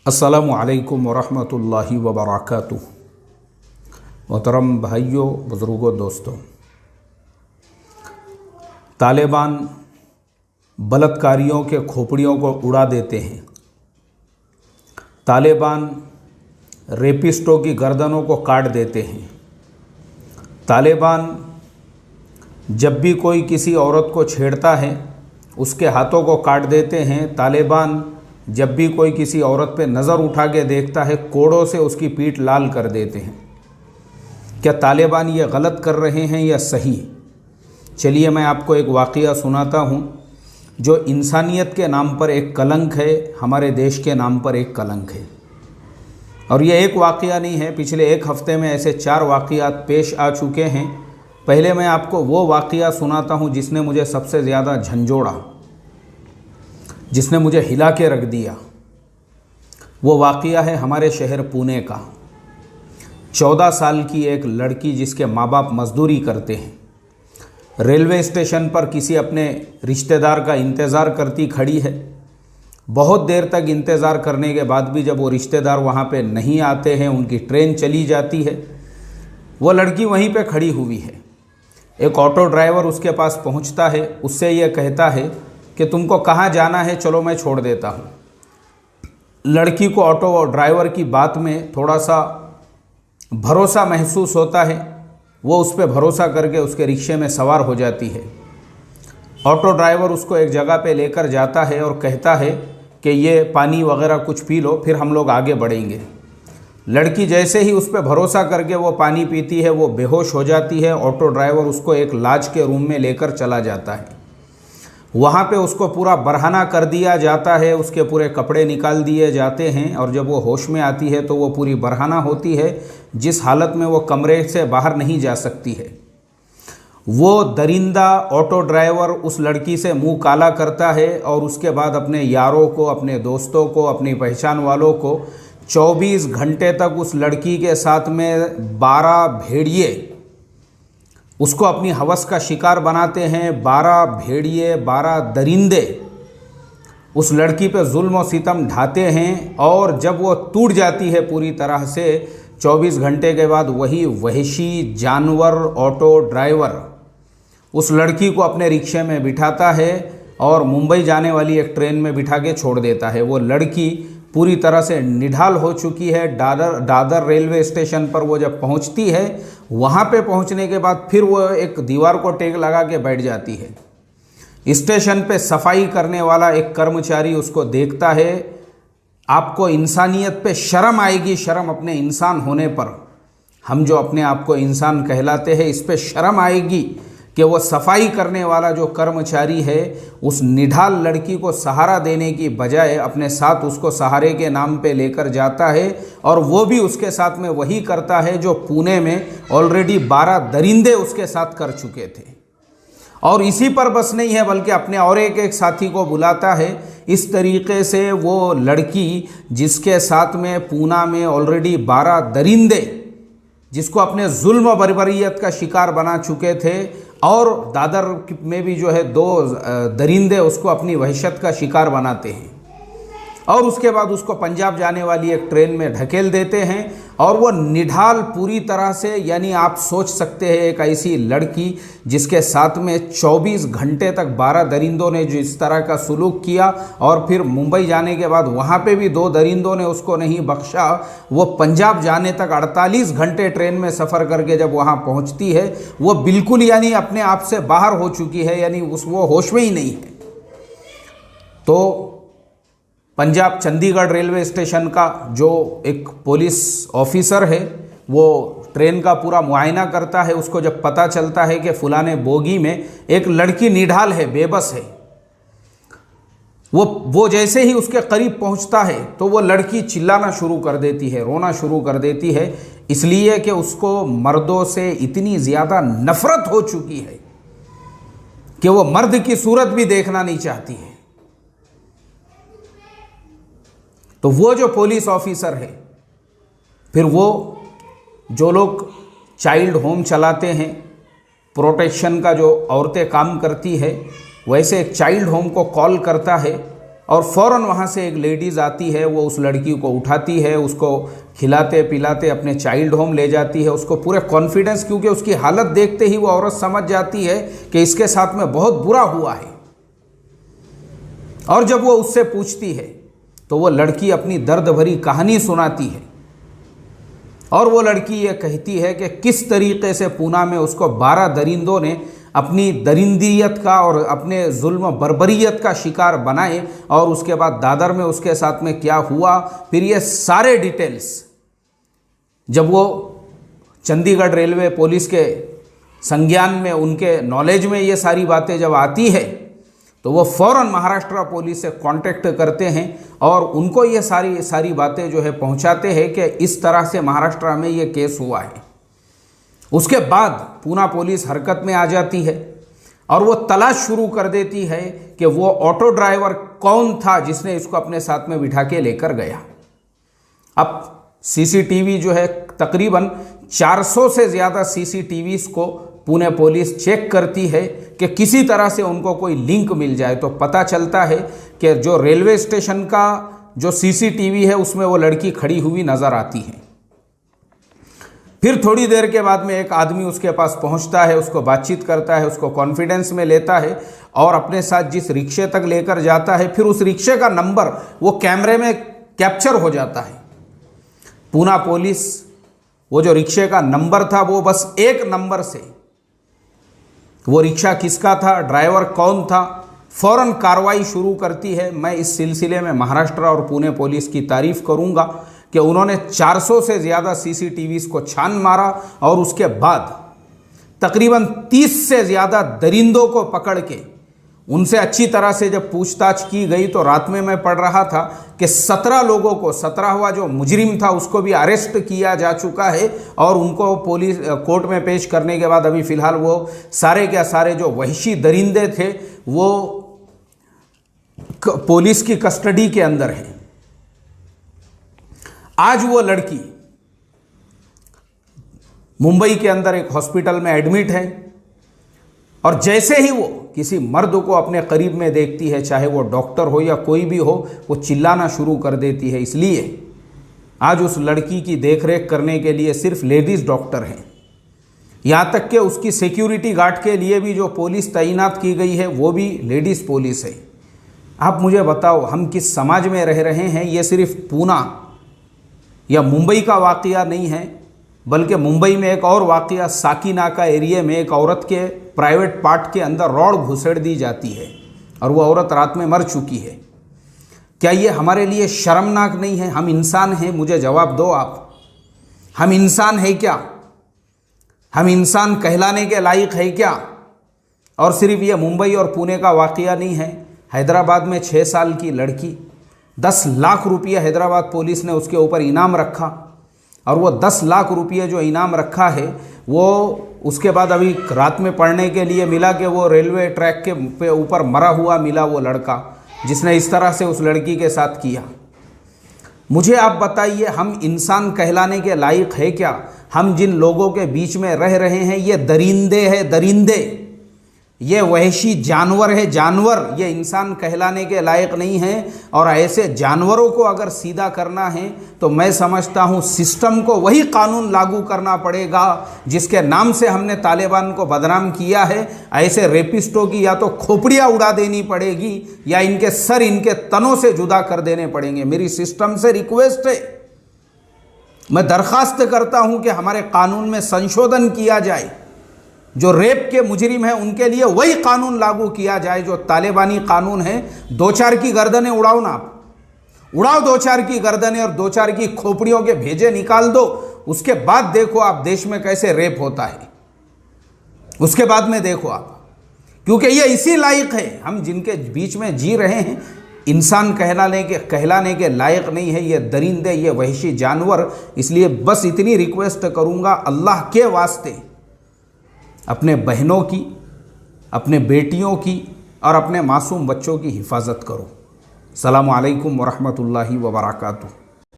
अस्सलामु अलैकुम वरहमतुल्लाहि वबरकातुह। मोहतरम भाइयों, बुज़ुर्गों, दोस्तों, तालिबान बलात्कारियों के खोपड़ियों को उड़ा देते हैं। तालिबान रेपिस्टों की गर्दनों को काट देते हैं। तालिबान जब भी कोई किसी औरत को छेड़ता है उसके हाथों को काट देते हैं। तालिबान जब भी कोई किसी औरत पे नज़र उठा के देखता है कोड़ों से उसकी पीठ लाल कर देते हैं। क्या तालिबान ये गलत कर रहे हैं या सही? चलिए मैं आपको एक वाक़या सुनाता हूँ जो इंसानियत के नाम पर एक कलंक है, हमारे देश के नाम पर एक कलंक है। और ये एक वाक़या नहीं है, पिछले एक हफ़्ते में ऐसे 4 वाक़यात पेश आ चुके हैं। पहले मैं आपको वो वाक़या सुनाता हूँ जिसने मुझे सबसे ज़्यादा झंझोड़ा, जिसने मुझे हिला के रख दिया। वो वाक़या है हमारे शहर पुणे का। 14 साल की एक लड़की जिसके माँ बाप मजदूरी करते हैं, रेलवे स्टेशन पर किसी अपने रिश्तेदार का इंतज़ार करती खड़ी है। बहुत देर तक इंतज़ार करने के बाद भी जब वो रिश्तेदार वहाँ पे नहीं आते हैं, उनकी ट्रेन चली जाती है, वो लड़की वहीं पे खड़ी हुई है। एक ऑटो ड्राइवर उसके पास पहुँचता है, उससे ये कहता है कि तुमको कहाँ जाना है, चलो मैं छोड़ देता हूँ। लड़की को ऑटो ड्राइवर की बात में थोड़ा सा भरोसा महसूस होता है। वो उस पर भरोसा करके उसके रिक्शे में सवार हो जाती है। ऑटो ड्राइवर उसको एक जगह पे लेकर जाता है और कहता है कि ये पानी वगैरह कुछ पी लो, फिर हम लोग आगे बढ़ेंगे। लड़की जैसे ही उस पर भरोसा करके वो पानी पीती है, वो बेहोश हो जाती है। ऑटो ड्राइवर उसको एक लाज के रूम में लेकर चला जाता है। वहाँ पे उसको पूरा बरहना कर दिया जाता है, उसके पूरे कपड़े निकाल दिए जाते हैं और जब वो होश में आती है तो वो पूरी बरहना होती है, जिस हालत में वो कमरे से बाहर नहीं जा सकती है। वो दरिंदा ऑटो ड्राइवर उस लड़की से मुंह काला करता है और उसके बाद अपने यारों को, अपने दोस्तों को, अपनी पहचान वालों को 24 घंटे तक उस लड़की के साथ में 12 भेड़िए उसको अपनी हवस का शिकार बनाते हैं। 12 भेड़िए, 12 दरिंदे उस लड़की पे जुल्म और सितम ढाते हैं और जब वो टूट जाती है पूरी तरह से, 24 घंटे के बाद वही वहशी जानवर ऑटो ड्राइवर उस लड़की को अपने रिक्शे में बिठाता है और मुंबई जाने वाली एक ट्रेन में बिठा के छोड़ देता है। वो लड़की पूरी तरह से निढाल हो चुकी है। दादर रेलवे स्टेशन पर वो जब पहुंचती है, वहां पे पहुंचने के बाद फिर वो एक दीवार को टेक लगा के बैठ जाती है। स्टेशन पे सफाई करने वाला एक कर्मचारी उसको देखता है। आपको इंसानियत पे शर्म आएगी, शर्म अपने इंसान होने पर। हम जो अपने आप को इंसान कहलाते हैं, इस पे शर्म आएगी कि वो सफाई करने वाला जो कर्मचारी है उस निढाल लड़की को सहारा देने की बजाय अपने साथ उसको सहारे के नाम पे लेकर जाता है और वो भी उसके साथ में वही करता है जो पुणे में ऑलरेडी 12 दरिंदे उसके साथ कर चुके थे। और इसी पर बस नहीं है, बल्कि अपने और एक साथी को बुलाता है। इस तरीके से वो लड़की जिसके साथ में पूना में ऑलरेडी 12 दरिंदे जिसको अपने जुल्म और बर्बरियत का शिकार बना चुके थे, और दादर में भी जो है 2 दरिंदे उसको अपनी वहशत का शिकार बनाते हैं और उसके बाद उसको पंजाब जाने वाली एक ट्रेन में ढकेल देते हैं। और वो निढाल पूरी तरह से, यानी आप सोच सकते हैं एक ऐसी लड़की जिसके साथ में 24 घंटे तक 12 दरिंदों ने जो इस तरह का सुलूक किया और फिर मुंबई जाने के बाद वहाँ पे भी 2 दरिंदों ने उसको नहीं बख्शा। वो पंजाब जाने तक 48 घंटे ट्रेन में सफ़र करके जब वहाँ पहुँचती है, वो बिल्कुल यानी अपने आप से बाहर हो चुकी है, यानी वो होश में ही नहीं है। तो पंजाब चंडीगढ़ रेलवे स्टेशन का जो एक पुलिस ऑफिसर है, वो ट्रेन का पूरा मुआयना करता है। उसको जब पता चलता है कि फलाने बोगी में एक लड़की निढाल है, बेबस है, वो जैसे ही उसके करीब पहुंचता है तो वो लड़की चिल्लाना शुरू कर देती है, रोना शुरू कर देती है, इसलिए कि उसको मर्दों से इतनी ज़्यादा नफरत हो चुकी है कि वो मर्द की सूरत भी देखना नहीं चाहती है। तो वो जो पुलिस ऑफिसर है, फिर वो जो लोग चाइल्ड होम चलाते हैं, प्रोटेक्शन का जो औरतें काम करती है, वैसे एक चाइल्ड होम को कॉल करता है और फ़ौरन वहाँ से एक लेडीज़ आती है, वो उस लड़की को उठाती है, उसको खिलाते पिलाते अपने चाइल्ड होम ले जाती है। उसको पूरे कॉन्फिडेंस, क्योंकि उसकी हालत देखते ही वो औरत समझ जाती है कि इसके साथ में बहुत बुरा हुआ है। और जब वो उससे पूछती है तो वो लड़की अपनी दर्द भरी कहानी सुनाती है, और वो लड़की ये कहती है कि किस तरीके से पूना में उसको 12 दरिंदों ने अपनी दरिंदियत का और अपने जुल्म बर्बरियत का शिकार बनाए, और उसके बाद दादर में उसके साथ में क्या हुआ। फिर ये सारे डिटेल्स जब वो चंडीगढ़ रेलवे पुलिस के संज्ञान में, उनके नॉलेज में ये सारी बातें जब आती है, तो वो फ़ौरन महाराष्ट्र पुलिस से कांटेक्ट करते हैं और उनको ये सारी बातें जो है पहुंचाते हैं कि इस तरह से महाराष्ट्र में ये केस हुआ है। उसके बाद पूना पुलिस हरकत में आ जाती है और वो तलाश शुरू कर देती है कि वो ऑटो ड्राइवर कौन था जिसने इसको अपने साथ में बिठा के लेकर गया। अब सीसीटीवी जो है, तकरीबन 400 से ज़्यादा सीसीटीवीज़ को पुणे पुलिस चेक करती है कि किसी तरह से उनको कोई लिंक मिल जाए। तो पता चलता है कि जो रेलवे स्टेशन का जो सीसीटीवी है उसमें वो लड़की खड़ी हुई नज़र आती है। फिर थोड़ी देर के बाद में एक आदमी उसके पास पहुंचता है, उसको बातचीत करता है, उसको कॉन्फिडेंस में लेता है और अपने साथ जिस रिक्शे तक लेकर जाता है, फिर उस रिक्शे का नंबर वो कैमरे में कैप्चर हो जाता है। पूना पुलिस वो जो रिक्शे का नंबर था, वो बस एक नंबर से वो रिक्शा किसका था, ड्राइवर कौन था, फ़ौरन कार्रवाई शुरू करती है। मैं इस सिलसिले में महाराष्ट्र और पुणे पुलिस की तारीफ़ करूंगा कि उन्होंने 400 से ज़्यादा सीसीटीवीज़ को छान मारा और उसके बाद तकरीबन 30 से ज़्यादा दरिंदों को पकड़ के उनसे अच्छी तरह से जब पूछताछ की गई, तो रात में मैं पढ़ रहा था कि 17 लोगों को, 17वां जो मुजरिम था उसको भी अरेस्ट किया जा चुका है और उनको पुलिस कोर्ट में पेश करने के बाद अभी फ़िलहाल वो सारे के सारे जो वहशी दरिंदे थे वो पुलिस की कस्टडी के अंदर हैं। आज वो लड़की मुंबई के अंदर एक हॉस्पिटल में एडमिट है और जैसे ही वो किसी मर्द को अपने करीब में देखती है, चाहे वो डॉक्टर हो या कोई भी हो, वो चिल्लाना शुरू कर देती है। इसलिए आज उस लड़की की देखरेख करने के लिए सिर्फ लेडीज़ डॉक्टर हैं। यहाँ तक कि उसकी सिक्योरिटी गार्ड के लिए भी जो पुलिस तैनात की गई है वो भी लेडीज़ पुलिस है। आप मुझे बताओ, हम किस समाज में रह रहे हैं? ये सिर्फ पूना या मुंबई का वाक़या नहीं है, बल्कि मुंबई में एक और वाक़या, साकीनाका एरिया में एक औरत के प्राइवेट पार्ट के अंदर रॉड घुसेड़ दी जाती है और वो औरत रात में मर चुकी है। क्या ये हमारे लिए शर्मनाक नहीं है? हम इंसान हैं, मुझे जवाब दो आप। हम इंसान हैं क्या? हम इंसान कहलाने के लायक है क्या? और सिर्फ ये मुंबई और पुणे का वाक़या नहीं है। हैदराबाद में 6 साल की लड़की, 10 लाख रुपये हैदराबाद पुलिस ने उसके ऊपर इनाम रखा और वो 10 लाख रुपये जो इनाम रखा है वो उसके बाद अभी रात में पढ़ने के लिए मिला कि वो रेलवे ट्रैक के पे ऊपर मरा हुआ मिला वो लड़का जिसने इस तरह से उस लड़की के साथ किया। मुझे आप बताइए, हम इंसान कहलाने के लायक है क्या? हम जिन लोगों के बीच में रह रहे हैं ये दरिंदे हैं, दरिंदे, ये वहशी जानवर है, जानवर। ये इंसान कहलाने के लायक नहीं है। और ऐसे जानवरों को अगर सीधा करना है तो मैं समझता हूँ सिस्टम को वही कानून लागू करना पड़ेगा जिसके नाम से हमने तालिबान को बदनाम किया है। ऐसे रेपिस्टों की या तो खोपड़ियाँ उड़ा देनी पड़ेगी या इनके सर इनके तनों से जुदा कर देने पड़ेंगे। मेरी सिस्टम से रिक्वेस्ट है, मैं दरख्वास्त करता हूँ कि हमारे कानून में संशोधन किया जाए। जो रेप के मुजरिम हैं उनके लिए वही कानून लागू किया जाए जो तालिबानी कानून है। 2-4 की गर्दनें उड़ाओ ना आप, उड़ाओ 2-4 की गर्दनें और 2-4 की खोपड़ियों के भेजे निकाल दो। उसके बाद देखो आप देश में कैसे रेप होता है, उसके बाद में देखो आप, क्योंकि ये इसी लायक है। हम जिनके बीच में जी रहे हैं इंसान कहलाने के लायक नहीं है, ये दरिंदे, ये वहशी जानवर। इसलिए बस इतनी रिक्वेस्ट करूँगा, अल्लाह के वास्ते अपने बहनों की, अपने बेटियों की और अपने मासूम बच्चों की हिफाजत करो। अस्सलामु अलैकुम वरहमतुल्लाहि वबरकातुहू।